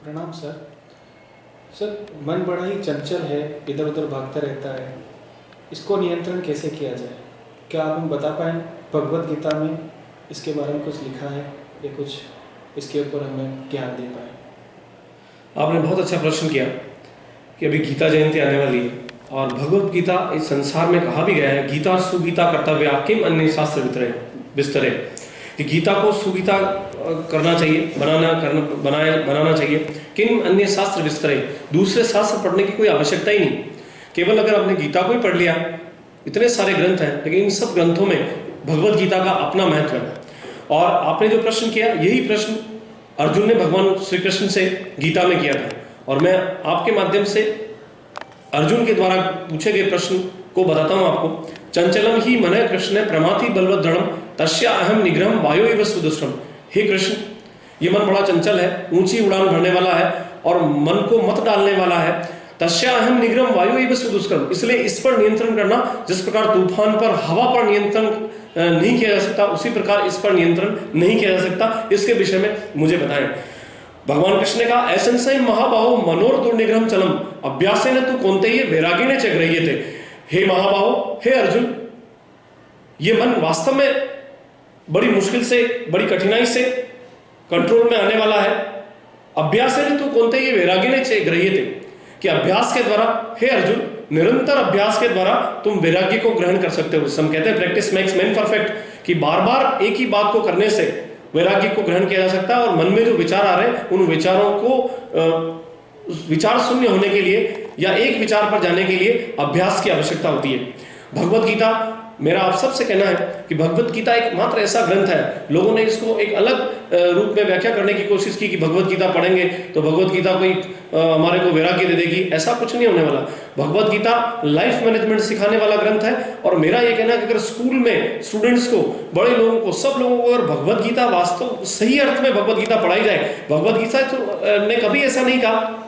प्रणाम sir. Sir, मन बड़ा ही चंचल है, इधर उधर भागता रहता है। इसको नियंत्रण कैसे किया जाए? क्या आप हमें बता पाएँ? भगवत गीता में इसके बारे में कुछ लिखा है या कुछ इसके ऊपर हमें ज्ञान दे पाए? आपने बहुत अच्छा प्रश्न किया कि अभी गीता जयंती आने वाली है और भगवत गीता इस संसार में कहा भी गया है, गीता सुगीता कर्तव्य किम अन्य शास्त्र विस्तरे, कि गीता को सुगीता करना चाहिए, बनाना चाहिए, किम अन्य शास्त्र विस्तरे, दूसरे शास्त्र पढ़ने की कोई आवश्यकता ही नहीं। केवल अगर आपने गीता को ही पढ़ लिया, इतने सारे ग्रंथ हैं, लेकिन इन सब ग्रंथों में भगवत गीता का अपना महत्व है। और आपने जो प्रश्न किया, यही प्रश्न अर्जुन ने भगवान श्री कृष्ण से गीता में किया था, और मैं आपके माध्यम से अर्जुन के द्वारा पूछे गए प्रश्न को बताता हूं आपको। चंचलम ही मन कृष्ण प्रमाथि बलवत दृढ़म तस्या अहम निग्रहम वायु एव सुदुष्टम। हे कृष्ण, ये मन बड़ा चंचल है, ऊंची उड़ान भरने वाला है और मन को मत डालने वाला है। तस्या अहम निग्रहम वायु एव सुदुष्टम, इसलिए इस पर नियंत्रण करना, जिस प्रकार तूफान पर, हवा पर नियंत्रण नहीं किया जा सकता, उसी प्रकार इस पर नियंत्रण नहीं किया जा सकता। इसके विषय में मुझे बताएं। भगवान कृष्ण ने कहा, ऐसे महाबाहो मनोर दुर्निग्रहम चलम अभ्यासे न तू कौनते ये वैरागी ने चग्रही थे। हे महाबाहो, हे अर्जुन, ये मन वास्तव में बड़ी मुश्किल से, बड़ी कठिनाई से कंट्रोल में आने वाला है। अभ्यास ने तू कौनते ये वैरागी ने ग्रही थे, कि अभ्यास के द्वारा, हे अर्जुन, निरंतर अभ्यास के द्वारा तुम वैराग्य को ग्रहण कर सकते हो। हम कहते हैं प्रैक्टिस मेक्स मैन परफेक्ट, कि बार बार एक ही बात को करने से वैराग्य को ग्रहण किया जा सकता है। और मन में जो विचार आ रहे हैं, उन विचारों को विचार शून्य होने के लिए या एक विचार पर जाने के लिए अभ्यास की आवश्यकता होती है। भगवत गीता, मेरा आप सबसे कहना है कि भगवत गीता एक मात्र ऐसा ग्रंथ है, लोगों ने इसको एक अलग रूप में व्याख्या करने की कोशिश की कि भगवत गीता पढ़ेंगे तो भगवत गीता कोई हमारे को वैराग्य दे देगी। ऐसा कुछ नहीं होने वाला। भगवत गीता लाइफ मैनेजमेंट सिखाने वाला ग्रंथ है। और मेरा ये कहना है कि अगर स्कूल में स्टूडेंट्स को, बड़े लोगों को, सब लोगों को अगर भगवत गीता वास्तव सही अर्थ में भगवत गीता पढ़ाई जाए, भगवत गीता ने कभी ऐसा नहीं कहा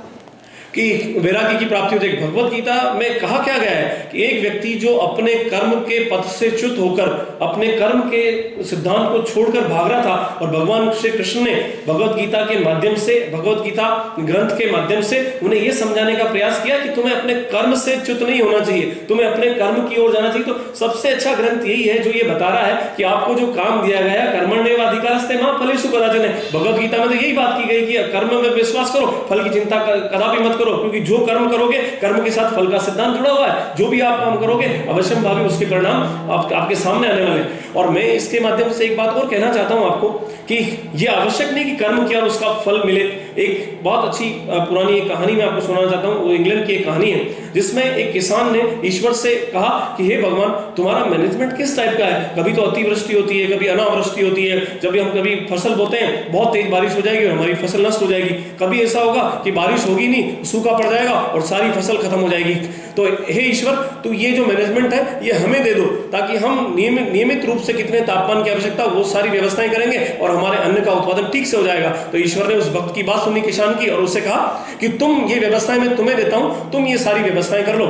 कि वैराग्य की प्राप्ति हो जाएगी। भगवत गीता में कहा क्या गया है कि एक व्यक्ति जो अपने कर्म के पथ से च्युत होकर, अपने कर्म के सिद्धांत को छोड़कर भाग रहा था, और भगवान श्री कृष्ण ने भगवत गीता के माध्यम से, भगवत गीता ग्रंथ के माध्यम से उन्हें यह समझाने का प्रयास किया कि तुम्हें अपने कर्म से च्युत नहीं होना चाहिए, तुम्हें अपने कर्म की ओर जाना चाहिए। तो सबसे अच्छा ग्रंथ यही है जो ये बता रहा है कि आपको जो काम दिया गया है, कर्मण्येव अधिकारस्ते मा फलेषु कदाचन। भगवत गीता में तो यही बात की गई कि कर्म में विश्वास करो, फल की चिंता कदापि मत करो, क्योंकि जो कर्म करोगे, कर्म के साथ फल का सिद्धांत जुड़ा हुआ है। जो भी आप काम करोगे, अवश्यम भावी उसके परिणाम आपके सामने आने वाले। और मैं इसके माध्यम से एक बात और कहना चाहता हूं आपको कि यह आवश्यक नहीं कि कर्म किया और उसका फल मिले। एक बहुत अच्छी पुरानी एक कहानी मैं आपको सुनाना चाहता हूं। वो इंग्लैंड की एक कहानी है, जिसमें एक किसान ने ईश्वर से कहा कि हे भगवान, तुम्हारा मैनेजमेंट किस टाइप का है? कभी तो अतिवृष्टि होती है, कभी अनावृष्टि होती है। जब हम कभी फसल बोते हैं, बहुत तेज बारिश हो जाएगी और हमारी फसल नष्ट हो जाएगी। कभी ऐसा होगा कि बारिश होगी नहीं, सूखा पड़ जाएगा और सारी फसल खत्म हो जाएगी। तो हे ईश्वर, तू ये जो मैनेजमेंट है ये हमें दे दो, ताकि हम नियमित रूप से कितने तापमान की आवश्यकता वो सारी व्यवस्थाएं करेंगे और हमारे अन्न का उत्पादन ठीक से हो जाएगा। तो ईश्वर ने उस भक्त की बात सुनी, किसान की, और उससे कहा कि तुम ये व्यवस्थाएं मैं तुम्हें देता हूं, तुम ये सारी व्यवस्थाएं कर लो।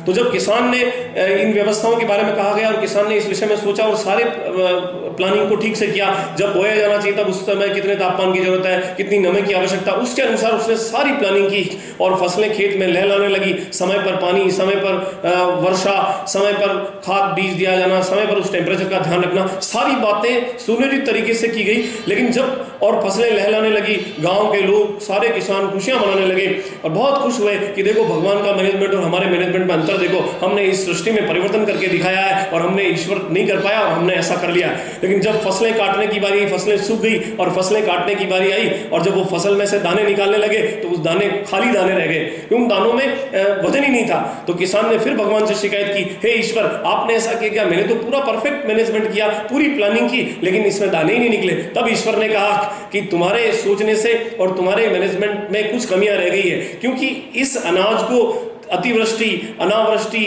तो जब किसान ने इन व्यवस्थाओं के बारे में कहा गया और किसान ने इस विषय में सोचा और सारे प्लानिंग को ठीक से किया, जब बोया जाना चाहिए तब उस समय कितने तापमान की जरूरत है, कितनी नमी की आवश्यकता, उसके अनुसार उसने सारी प्लानिंग की और फसलें खेत में लहलाने लगी। समय पर पानी, समय पर वर्षा, समय पर खाद बीज दिया जाना, समय पर उस टेम्परेचर का ध्यान रखना, सारी बातें सुनियोजित तरीके से की गई। लेकिन जब और फसलें लहलाने लगी, गांव के लोग, सारे किसान खुशियां मनाने लगे और बहुत खुश हुए कि देखो भगवान का मैनेजमेंट और हमारे मैनेजमेंट में अंतर देखो, हमने इस सृष्टि में परिवर्तन करके दिखाया है और हमने ईश्वर नहीं कर पाया और हमने ऐसा कर लिया। लेकिन जब फसलें काटने की बारी, फसलें सूख गई और फसलें काटने की बारी आई और जब वो फसल में से दाने निकालने लगे तो उस दाने खाली दाने रह गए, क्योंकि दानों में वजन ही नहीं था। तो किसान ने फिर भगवान से शिकायत की, हे ईश्वर, आपने ऐसा किया, मैंने तो पूरा परफेक्ट मैनेजमेंट किया, पूरी प्लानिंग की, लेकिन इसमें दाने ही नहीं निकले। तब ईश्वर ने कहा कि तुम्हारे सोचने से और तुम्हारे मैनेजमेंट में कुछ कमियां रह गई है, क्योंकि इस अनाज को अतिवृष्टि, अनावृष्टि,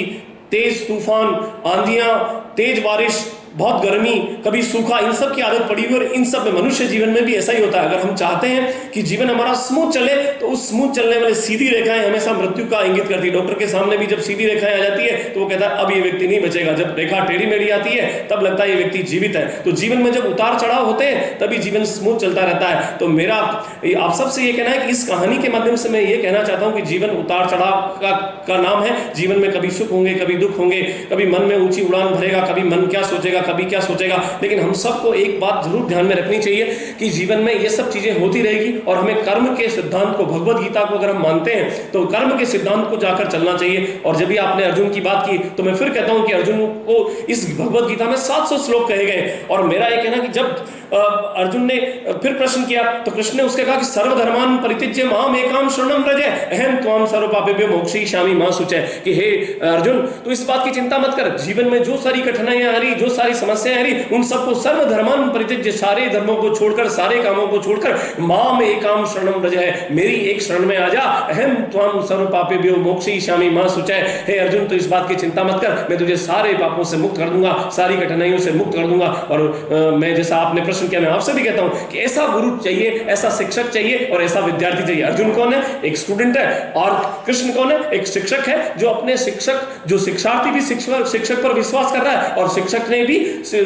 तेज तूफान, आंधियां, तेज बारिश, बहुत गर्मी, कभी सूखा, इन सब की आदत पड़ी हुई। और इन सब में मनुष्य जीवन में भी ऐसा ही होता है। अगर हम चाहते हैं कि जीवन हमारा स्मूथ चले तो उस स्मूथ चलने वाले सीधी रेखाएं हमेशा मृत्यु का इंगित करती है। डॉक्टर के सामने भी जब सीधी रेखाएं आ जाती है तो वो कहता है अब ये व्यक्ति नहीं बचेगा। जब रेखा टेढ़ी मेढ़ी आती है तब लगता है ये व्यक्ति जीवित है। तो जीवन में जब उतार चढ़ाव होते हैं तभी जीवन स्मूथ चलता रहता है। तो मेरा आप सबसे ये कहना है कि इस कहानी के माध्यम से मैं ये कहना चाहता हूं कि जीवन उतार चढ़ाव का नाम है। जीवन में कभी सुख होंगे, कभी दुख होंगे, कभी मन में ऊंची उड़ान भरेगा, कभी मन क्या सोचेगा, कभी क्या सोचेगा। लेकिन हम सबको एक बात जरूर ध्यान में रखनी चाहिए कि जीवन में ये सब चीजें होती रहेगी और हमें कर्म के सिद्धांत को, भगवत गीता को अगर हम मानते हैं तो कर्म के सिद्धांत को जाकर चलना चाहिए। और जब भी आपने अर्जुन की बात की तो मैं फिर कहता हूं कि अर्जुन को इस भगवत गीता में 700 श्लोक कहे गए। और मेरा ये कहना कि जब अर्जुन ने फिर प्रश्न किया तो कृष्ण ने उसके कहा कि सर्वधर्मान परित्यज्य माम एकाम शरणम व्रज अहम त्वाम सर्व पापेभ्यो मोक्षयिष्यामि मा शुचय। कि हे अर्जुन, तू इस बात की चिंता मत कर। जीवन में जो सारी कठिनाइयां आ रही, जो सारी समस्याएं आ रही, उन सबको सर्वधर्मान परित्यज्य, सारे धर्मों को छोड़कर, सारे कामों को छोड़कर माम एकाम शरणम व्रज है, मेरी एक शरण में आ जा। अहम त्वाम सर्व पापेभ्यो मोक्षयिष्यामि मा शुचय। हे अर्जुन, तो इस बात की चिंता मत कर, मैं तुझे सारे पापों से मुक्त कर दूंगा, सारी कठिनाइयों से मुक्त कर दूंगा। और मैं जैसा आपने प्रश्न किया, मैं आपसे भी कहता हूं कि ऐसा गुरु चाहिए, ऐसा शिक्षक चाहिए और ऐसा विद्यार्थी चाहिए। अर्जुन कौन है? एक स्टूडेंट है। और कृष्ण कौन है? एक शिक्षक है जो अपने शिक्षक, जो शिक्षार्थी भी शिक्षक पर विश्वास कर रहा है और शिक्षक ने भी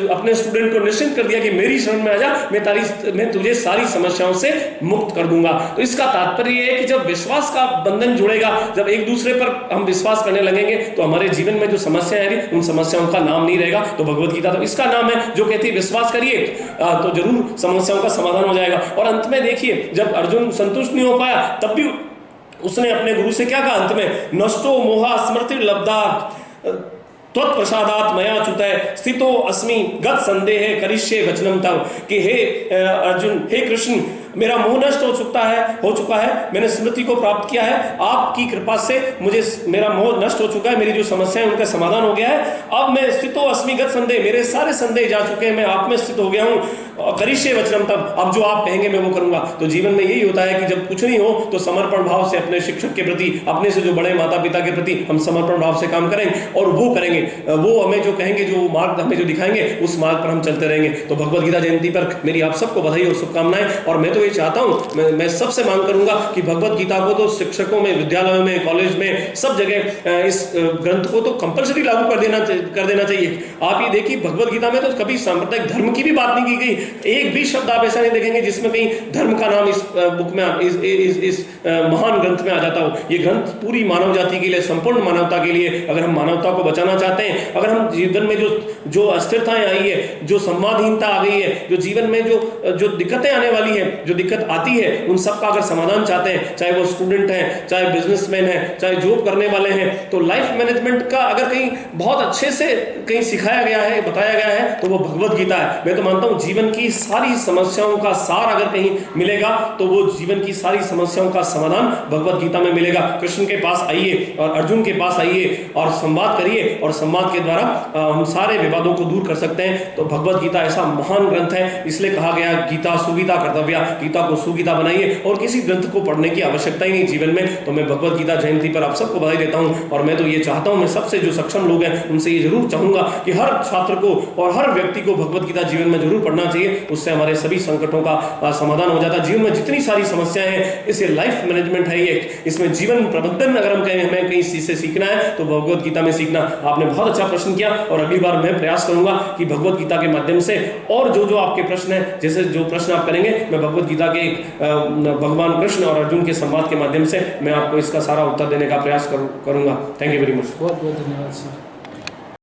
अपने स्टूडेंट को निश्चित कर दिया कि मेरी शरण में आ जा, मैं तुझे सारी समस्याओं से मुक्त कर दूंगा। तो इसका तात्पर्य यह है कि जब विश्वास का बंधन जुड़ेगा, जब एक दूसरे पर हम विश्वास करने लगेंगे तो हमारे जीवन में जो समस्याएं आ रही उन समस्याओं का नाम नहीं रहेगा। तो भगवत गीता तो इसका नाम है जो कहती है विश्वास करिए तो जरूर समस्याओं का समाधान हो जाएगा। और अंत में देखिए, जब अर्जुन संतुष्ट नहीं हो पाया तब भी उसने अपने गुरु से क्या कहा अंत में? नष्टो मोहा स्मृति लब्धा त्वत्प्रसादात् मया च्युतः स्थितो अस्मि गत संदेह करिष्ये वचनम तव। कि हे अर्जुन, हे कृष्ण, मेरा मोह नष्ट हो चुका है, मैंने स्मृति को प्राप्त किया है। आपकी कृपा से मुझे मेरा मोह नष्ट हो चुका है, मेरी जो समस्या है उनका समाधान हो गया है। अब मैं स्थितो अस्मिगत संदेह, मेरे सारे संदेह जा चुके हैं, मैं आप में स्थित हो गया हूं। करिष्ये वचनम तब, अब जो आप कहेंगे मैं वो करूंगा। तो जीवन में यही होता है कि जब कुछ नहीं हो तो समर्पण भाव से अपने शिक्षक के प्रति, अपने से जो बड़े माता पिता के प्रति हम समर्पण भाव से काम करेंगे और वो करेंगे, वो हमें जो कहेंगे, जो मार्ग हमें जो दिखाएंगे उस मार्ग पर हम चलते रहेंगे। तो भगवत गीता जयंती पर मेरी आप सबको बधाई और शुभकामनाएं। और मैं तो ये चाहता हूं, मैं सबसे मांग करूंगा कि भगवत गीता को तो शिक्षकों में, विद्यालयों में, कॉलेज में, सब जगह इस ग्रंथ को तो कंपलसरी लागू कर देना चाहिए। आप ये देखिए, भगवत गीता में तो कभी सांप्रदायिक धर्म की भी बात नहीं की गई। एक भी शब्द आप ऐसा नहीं देखेंगे जिसमें कहीं धर्म का नाम इस बुक में, इस महान ग्रंथ में आ जाता हो। ये ग्रंथ पूरी मानव जाति के लिए, संपूर्ण मानवता के लिए, अगर हम मानवता को बचाना चाहते हैं, अगर हम जीवन में जो अस्थिरताएं आई है, जो संवादहीनता आ गई है, जो जीवन में जो दिक्कतें आने वाली है, जो दिक्कत आती है, उन सब का अगर समाधान चाहते हैं, चाहे वो स्टूडेंट हैं, चाहे बिजनेसमैन हैं, चाहे जॉब करने वाले हैं, तो लाइफ मैनेजमेंट का अगर कहीं बहुत अच्छे से कहीं सिखाया गया है, बताया गया है, तो वो भगवत गीता है। मैं तो मानता हूं जीवन की सारी समस्याओं का सार अगर कहीं मिलेगा तो वो जीवन की सारी समस्याओं का समाधान भगवत गीता में मिलेगा। कृष्ण के पास आइए और अर्जुन के पास आइए और संवाद करिए, और संवाद के द्वारा हम सारे विवादों को दूर कर सकते हैं। तो भगवत गीता ऐसा महान ग्रंथ है, इसलिए कहा गया गीता सुगीता कर्तव्या, गीता को सुगीता बनाइए और किसी ग्रंथ को पढ़ने की आवश्यकता ही नहीं जीवन में। तो मैं भगवत गीता जयंती पर आप सबको बधाई देता हूं। और मैं तो ये चाहता हूं, मैं सबसे जो सक्षम लोग हैं उनसे ये जरूर चाहूंगा कि हर छात्र को और हर व्यक्ति को भगवत गीता जीवन में जरूर पढ़ना चाहिए। उससे हमारे सभी संकटों का समाधान हो जाता है। जीवन में जितनी सारी समस्याएं हैं, इसे लाइफ मैनेजमेंट है ये, इसमें जीवन प्रबंधन अगर हम कहें, हमें कहीं से सीखना है तो भगवत गीता में सीखना। आपने बहुत अच्छा प्रश्न किया और अगली बार मैं प्रयास करूंगा कि भगवत गीता के माध्यम से और जो आपके प्रश्न है, जैसे जो प्रश्न आप करेंगे, मैं भगवत गीता के भगवान कृष्ण और अर्जुन के संवाद के माध्यम से मैं आपको इसका सारा उत्तर देने का प्रयास करूंगा। Thank you very much. बहुत बहुत धन्यवाद सर।